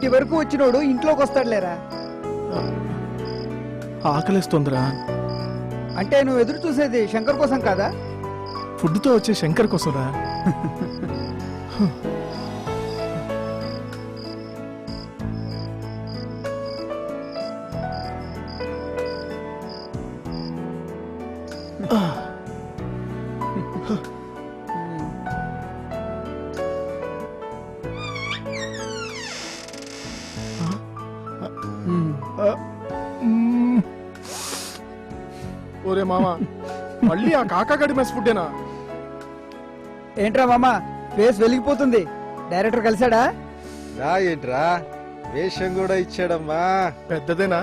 ఇంటి వరకు వచ్చినోడు ఇంట్లోకి వస్తాడులేరా. ఆకలిస్తుందిరా. అంటే నువ్వు ఎదురు చూసేది శంకర్ కోసం కాదా? ఫుడ్తో వచ్చే శంకర్ కోసంరా. ఒరే మామ, మళ్ళీ ఆ కాకాగడి మెస్ ఫుడ్డేనా? ఏంట్రా మామ ఫేస్ వెలిగిపోతుంది, డైరెక్టర్ కలిసాడా? ఏంట్రా వేషం కూడా ఇచ్చాడమ్మా. పెద్దదేనా?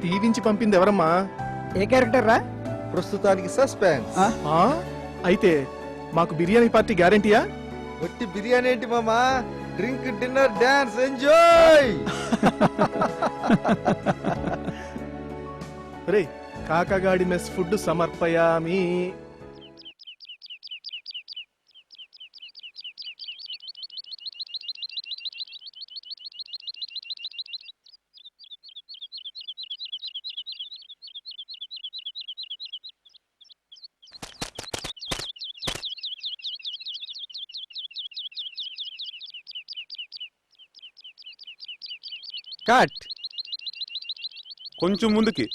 దీవించి పంపింది ఎవరమ్మా? ఏ క్యారెక్టర్ రా? ప్రస్తుతానికి సస్పెన్స్. అయితే మాకు బిర్యానీ పార్టీ గ్యారంటీయా? ఒట్టి బిర్యానీ ఏంటి మామా, డ్రింక్ డిన్నర్ డాన్స్ ఎంజాయ్. రే కాకాగాడి మెస్ ఫుడ్ సమర్పయామి. కట్. కొంచెం ముందుకి.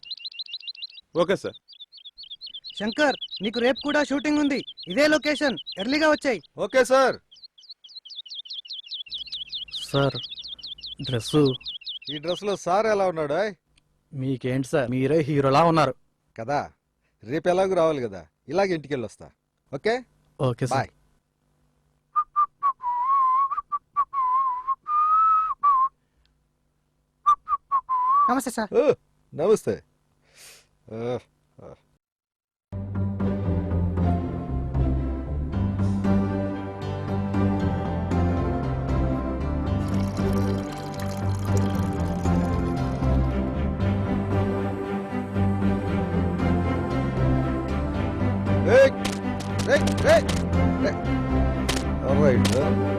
Okay sir. శంకర్, నీకు రేపు కూడా షూటింగ్ ఉంది, ఇదే లొకేషన్, ఎర్లీగా వచ్చాయి. Okay sir. Sir dress. ఈ డ్రెస్ లో సార్ ఎలా ఉన్నాడు? మీకేంటి సార్, మీరే హీరోలా ఉన్నారు కదా. రేపు ఎలాగూ రావాలి కదా, ఇలాగ ఇంటికి వెళ్ళి వస్తా. Okay okay sir. బాయ్. నమస్తే సార్. నమస్తే.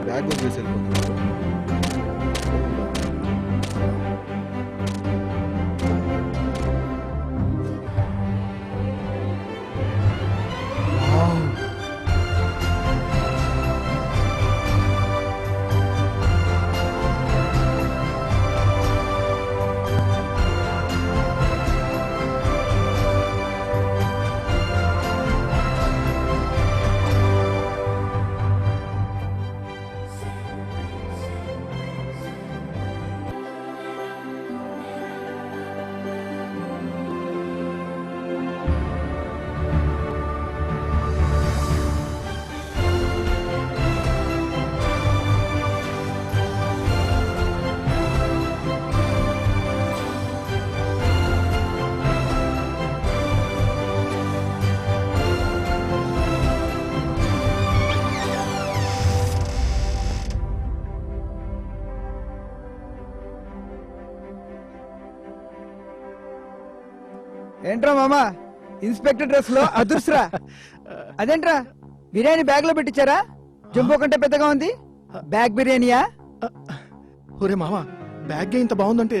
బ్యాగ్ వదిలేసి వెళ్ళిపోతున్నాడు. ఏంట్రా మామా ఇన్స్పెక్టర్ డ్రెస్ లో అదుర్స్రా? అదేంట్రా బిర్యానీ బ్యాగ్ లో పెట్టించారా? జంబో కంటే పెద్దగా ఉంది బ్యాగ్. బిర్యానీయా? ఒరే మామ, బ్యాగ్ ఇంత బాగుందంటే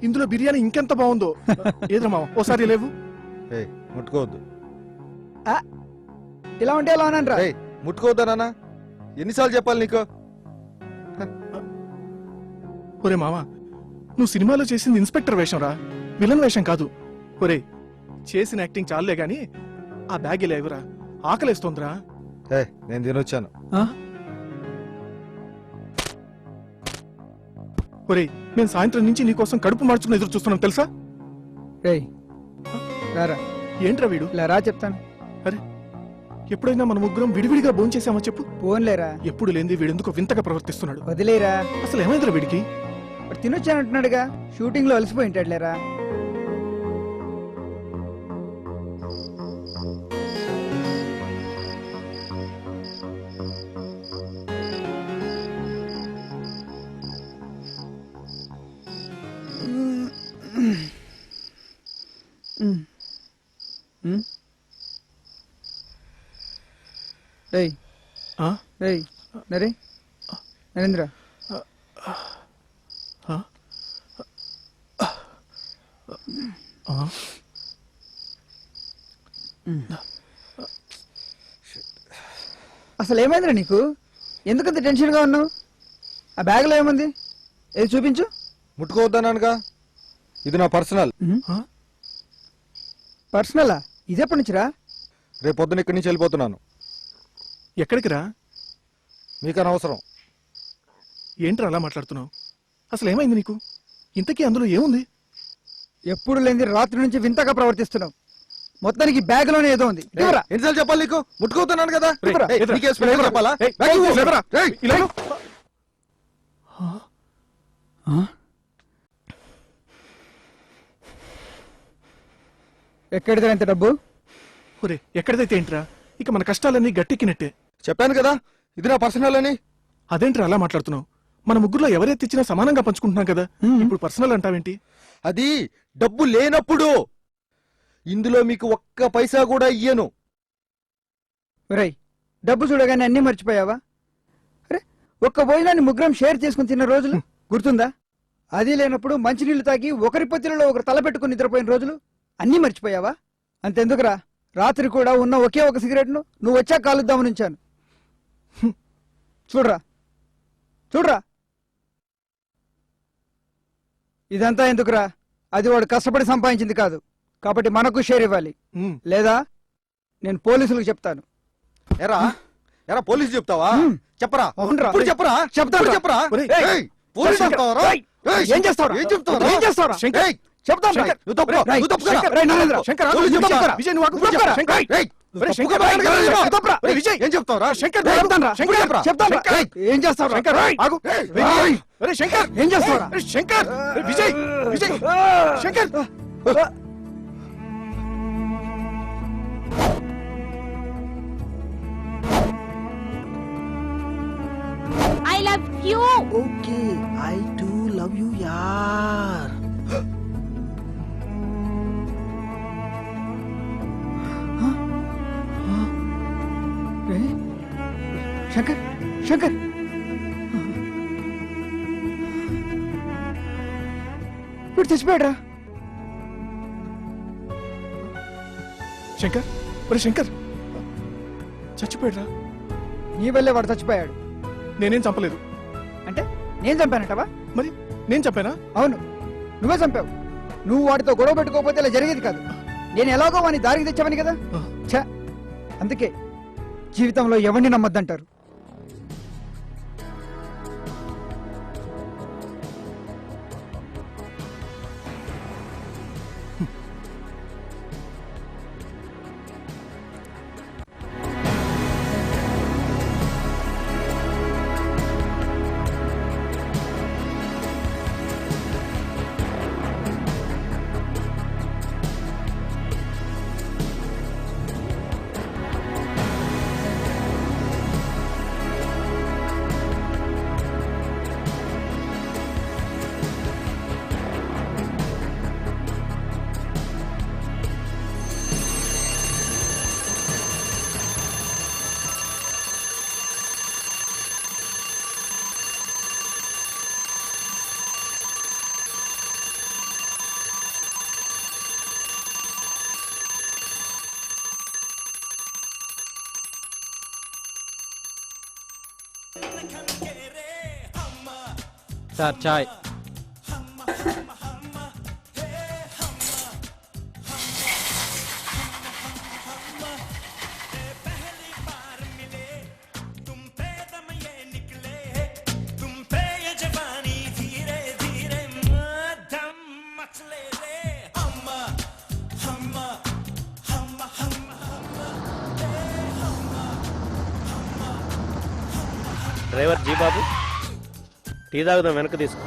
ఇందులో బిర్యానీ ఇంకెంత బాగుందో. ఏదో మామ ఓసారి లేవు. ముట్టుకోవద్దు. ఇలా ఉంటే ఎలా ఉన్నాను? ముట్టుకోవద్దా నాన్న, ఎన్నిసార్లు చెప్పాలి నీకు? ఒరే మామ, నువ్వు సినిమాలో చేసింది ఇన్స్పెక్టర్ వేషం రా, విలన్ వేషం కాదు. ఒరే చేసిన యాక్టింగ్ చాలే గాని ఆ బ్యాగ్ లేవురా, ఆకలేస్తోందిరా. నేను తినొచ్చాను. ఒరే నేను సాయంత్రం నుంచి నీకోసం కడుపు మార్చుకుని ఎదురు చూస్తున్నాను తెలుసా? రారా. ఏంట్రా వీడు? ఇలా రా చెప్తాను. అరే ఎప్పుడైనా మన ముగ్గురం విడివిడిగా భోంచేసామా చెప్పు? పోన్లేరా. ఎప్పుడు లేని వీడెందుకు వింతగా ప్రవర్తిస్తున్నాడు? వదిలేరా. అసలు ఏమైందిరా వీడికి? తినొచ్చానంటున్నాడుగా, షూటింగ్ లో అలసిపోయి ఉంటాడు లేరా. నరేంద్ర ఆ? ఆ? అసలు ఏమైందిరా నీకు? ఎందుకంత టెన్షన్గా ఉన్నావు? ఆ బ్యాగ్లో ఏముంది? ఏది చూపించు. ముట్టుకోవద్దన్నానుగా, ఇది నా పర్సనల్. ఆ? పర్సనలా? ఇదెప్పటి నుంచిరా? రేపు పొద్దున ఇక్కడి నుంచి వెళ్ళిపోతున్నాను. ఎక్కడికి రా? మీకు అనవసరం. ఏంట్రా అలా మాట్లాడుతున్నావు? అసలు ఏమైంది నీకు? ఇంతకీ అందులో ఏముంది? ఎప్పుడు లేని రాత్రి నుంచి వింతగా ప్రవర్తిస్తున్నావు. మొత్తానికి బ్యాగ్లోనే ఏదో ఉంది. ఇవ్వరా. ఎన్నిసార్లు చెప్పాలి నీకు? ముట్టుకోతున్నాను కదా. రేయ్, ఇవ్వరా. ఏయ్, ఎదురా. నీకే స్పెషల్ లేవరా. చెప్పాలా? ఏయ్, బ్యాగ్ ఇవ్వు. లేవరా. రేయ్, ఇలా ఇవ్వు. ఎక్కడిదా ఎంత డబ్బు? ఒరే, ఎక్కడిదైతే ఏంట్రా? ఇక మన కష్టాలన్నీ గట్టెక్కినట్టే. చెప్పాను కదా, ఇది నా పర్సనల్ అని. అదేంట్రా అలా మాట్లాడుతున్నావు? మన ముగ్గురులో ఎవరైతే ఇచ్చినా సమానంగా పంచుకుంటున్నాం కదా. ఇప్పుడు పర్సనల్ అంటావేంటి? అది డబ్బు లేనప్పుడు. ఇందులో మీకు ఒక్క పైసా కూడా ఇయ్యను. రై, డబ్బు చూడగానే అన్నీ మర్చిపోయావా? అరే, ఒక్క భోజనాన్ని ముగ్గురం షేర్ చేసుకుని తిన్న రోజులు గుర్తుందా? అది లేనప్పుడు మంచినీళ్లు తాగి ఒకరి పొత్తిలో ఒకరు తల పెట్టుకుని నిద్రపోయిన రోజులు అన్నీ మర్చిపోయావా? అంతెందుకురా, రాత్రి కూడా ఉన్న ఒకే ఒక సిగరెట్ను నువ్వు వచ్చా కాలుద్దామని ఉంచాను. చూడరా చూడరా, ఇదంతా ఎందుకురా? అది వాడు కష్టపడి సంపాదించింది కాదు, కాబట్టి మనకు షేర్ ఇవ్వాలి. ఉమ్. లేదా నేను పోలీసులకు చెప్తాను. ఎరా ఎరా పోలీసు చెప్తావా? చెప్పరా. అవునరా. ఇప్పుడు చెప్పరా. చెప్తాను. ఇప్పుడు చెప్పరా. ఒరేయ్, ఏయ్, పోలీసు శంకర్, చెప్తావరా? ఏయ్, ఏయ్, ఏం చేస్తావురా? ఏం చెప్తావరా? ఏం చేస్తావురా? శంకర్, ఏయ్, చెప్తాను. శంకర్, నువ్వు తప్పుకో, రేయ్, నువ్వు తప్పుకోరా. శంకర్, రేయ్, నరేంద్ర, శంకర్, పోలీసు నువ్వు చెప్తావా? తప్పుకోరా. విజయ్, నువ్వు ఆగు. తప్పుకోరా. శంకర్, ఏయ్, ఒరేయ్, శంకర్, తప్పుకోరా. నువ్వు తప్పురా. ఒరేయ్, విజయ్, ఏం చెప్తావరా? శంకర్, ఏయ్, చెప్తానురా. ఇప్పుడు చెప్పరా. చెప్తానురా. ఏయ్, ఏం చేస్తావురా? శంకర్, ఆగు. ఏయ్, ఒరేయ్, శంకర్, ఏం చేస్తావురా? ఒరేయ్, శంకర్, ఒరేయ్, Vijay, Vijay, Shankar. I love you. Okay, I to love you యార్. రేయ్, శంకర్, శంకర్, ఇప్పుడు చచ్చిపోయాడురా. శంకర్, ఒరేయ్, శంకర్, చచ్చిపోయాడురా. నీ వల్లే వాడు చచ్చిపోయాడు. నేనేం చంపలేదు. అంటే నేను చంపానంటవా? మరి నేను చంపానా? అవును, నువ్వే చంపావు. నువ్వు వాడితో గొడవ పెట్టుకోకపోతే ఇలా జరిగేది కాదు. నేను ఎలాగో వాడిని దారికి తెచ్చావని కదా. ఆ. ఛ, అందుకే జీవితంలో ఎవరిని నమ్మొద్దంటారు. సార్ చాయ్. డ్రైవర్ జీ బాబు, టీ తాగుదాం, వెనక్కి తీసుకో.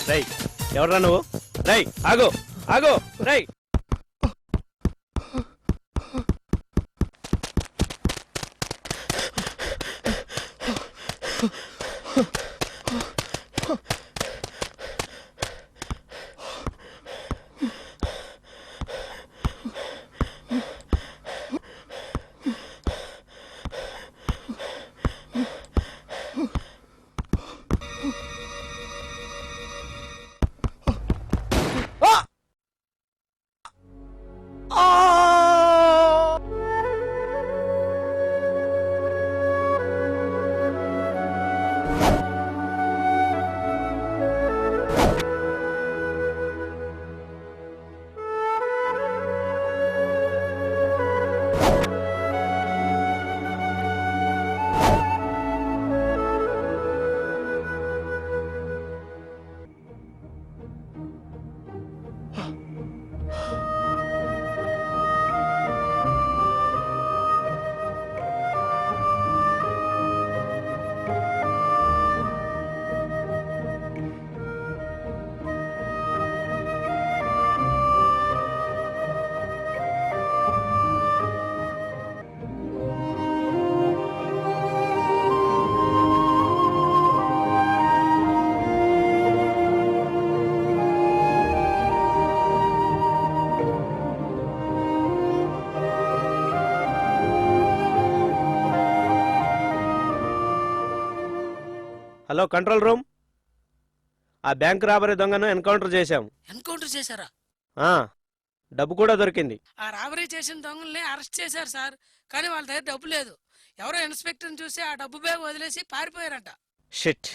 రై, ఎవడ్రా నువ్వు? రై, ఆగో ఆగో, రై. హలో కంట్రోల్ రూమ్, ఆ బ్యాంక్ రాబరీ దొంగను ఎన్కౌంటర్ చేశాం. ఎన్కౌంటర్ చేశారా? ఆ, డబ్బు కూడా దొరికింది. ఆ రాబరీ చేసిన దొంగల్ని అరెస్ట్ చేశారు సార్, కానీ వాళ్ళ దగ్గర డబ్బు లేదు. ఎవరో ఇన్స్పెక్టర్ని చూసి ఆ డబ్బు బ్యాగ్ వదిలేసి పారిపోయారంట. షిట్.